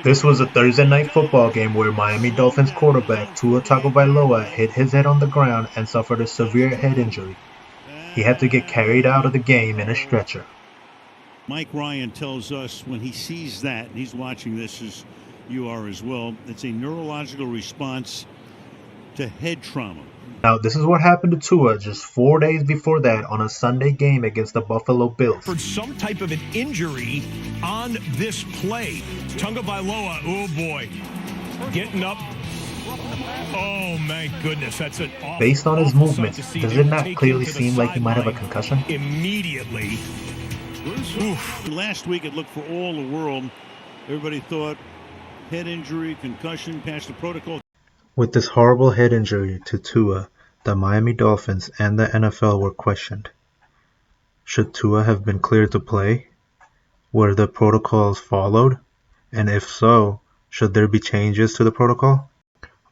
This was a Thursday night football game where Miami Dolphins quarterback Tua Tagovailoa hit his head on the ground and suffered a severe head injury. He had to get carried out of the game in a stretcher. Mike Ryan tells us when he sees that, and he's watching this as you are as well, it's a neurological response to head trauma. Now, this is what happened to Tua just 4 days before that on a Sunday game against the Buffalo Bills. For some type of an injury on this play. Tagovailoa, oh boy, getting up. Oh my goodness, that's an awful. Based on his movements, does it not clearly seem like he might have a concussion? Immediately. Oof. Last week it looked for all the world. Everybody thought head injury, concussion, past the protocol. With this horrible head injury to Tua, the Miami Dolphins and the NFL were questioned. Should Tua have been cleared to play? Were the protocols followed? And if so, should there be changes to the protocol?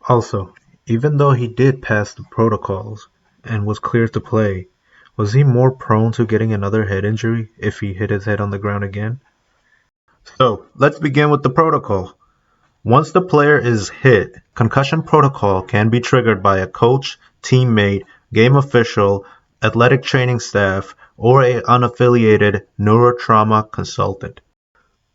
Also, even though he did pass the protocols and was cleared to play, was he more prone to getting another head injury if he hit his head on the ground again? So, let's begin with the protocol. Once the player is hit, concussion protocol can be triggered by a coach, teammate, game official, athletic training staff, or an unaffiliated neurotrauma consultant.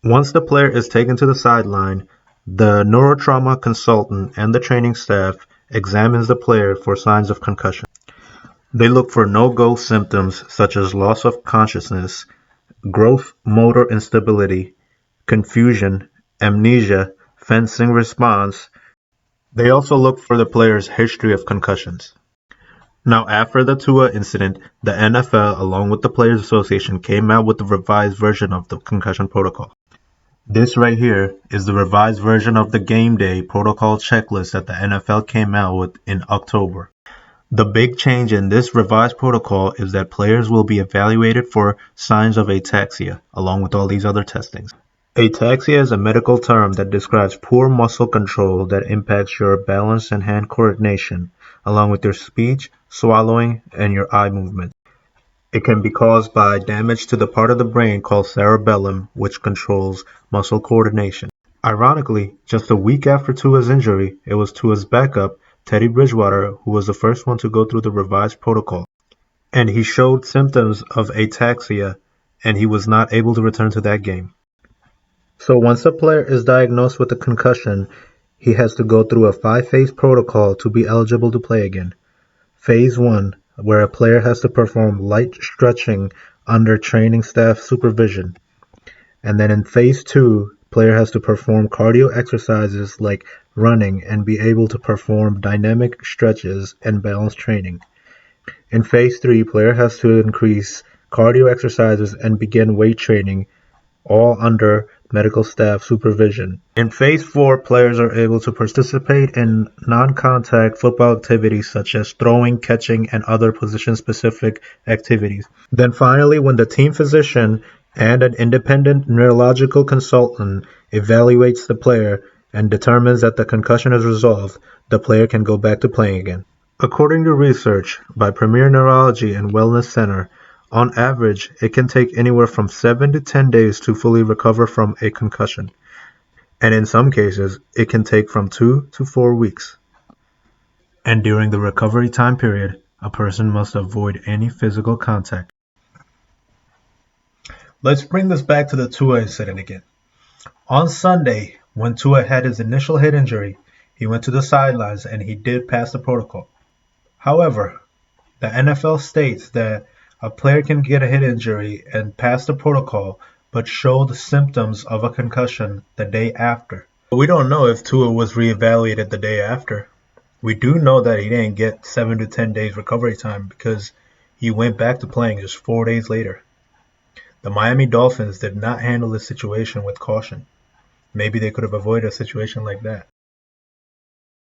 Once the player is taken to the sideline, the neurotrauma consultant and the training staff examines the player for signs of concussion. They look for no-go symptoms such as loss of consciousness, gross motor instability, confusion, amnesia, fencing response. They also look for the player's history of concussions. Now, after the Tua incident, the NFL, along with the Players Association, came out with the revised version of the concussion protocol. This right here is the revised version of the game day protocol checklist that the NFL came out with in October. The big change in this revised protocol is that players will be evaluated for signs of ataxia, along with all these other testings. Ataxia is a medical term that describes poor muscle control that impacts your balance and hand coordination, along with your speech, swallowing, and your eye movement. It can be caused by damage to the part of the brain called cerebellum, which controls muscle coordination. Ironically, just a week after Tua's injury, it was Tua's backup, Teddy Bridgewater, who was the first one to go through the revised protocol. And he showed symptoms of ataxia, and he was not able to return to that game. So once a player is diagnosed with a concussion, he has to go through a 5-phase protocol to be eligible to play again. Phase 1, where a player has to perform light stretching under training staff supervision. And then in Phase 2, player has to perform cardio exercises like running and be able to perform dynamic stretches and balance training. In Phase 3, player has to increase cardio exercises and begin weight training, all under medical staff supervision. In Phase 4, players are able to participate in non-contact football activities such as throwing, catching, and other position-specific activities. Then finally, when the team physician and an independent neurological consultant evaluates the player and determines that the concussion is resolved, the player can go back to playing again. According to research by Premier Neurology and Wellness Center, on average, it can take anywhere from 7 to 10 days to fully recover from a concussion, and in some cases, it can take from 2 to 4 weeks. And during the recovery time period, a person must avoid any physical contact. Let's bring this back to the Tua incident again. On Sunday, when Tua had his initial head injury, he went to the sidelines and he did pass the protocol. However, the NFL states that a player can get a head injury and pass the protocol, but show the symptoms of a concussion the day after. We don't know if Tua was reevaluated the day after. We do know that he didn't get 7 to 10 days recovery time because he went back to playing just 4 days later. The Miami Dolphins did not handle this situation with caution. Maybe they could have avoided a situation like that.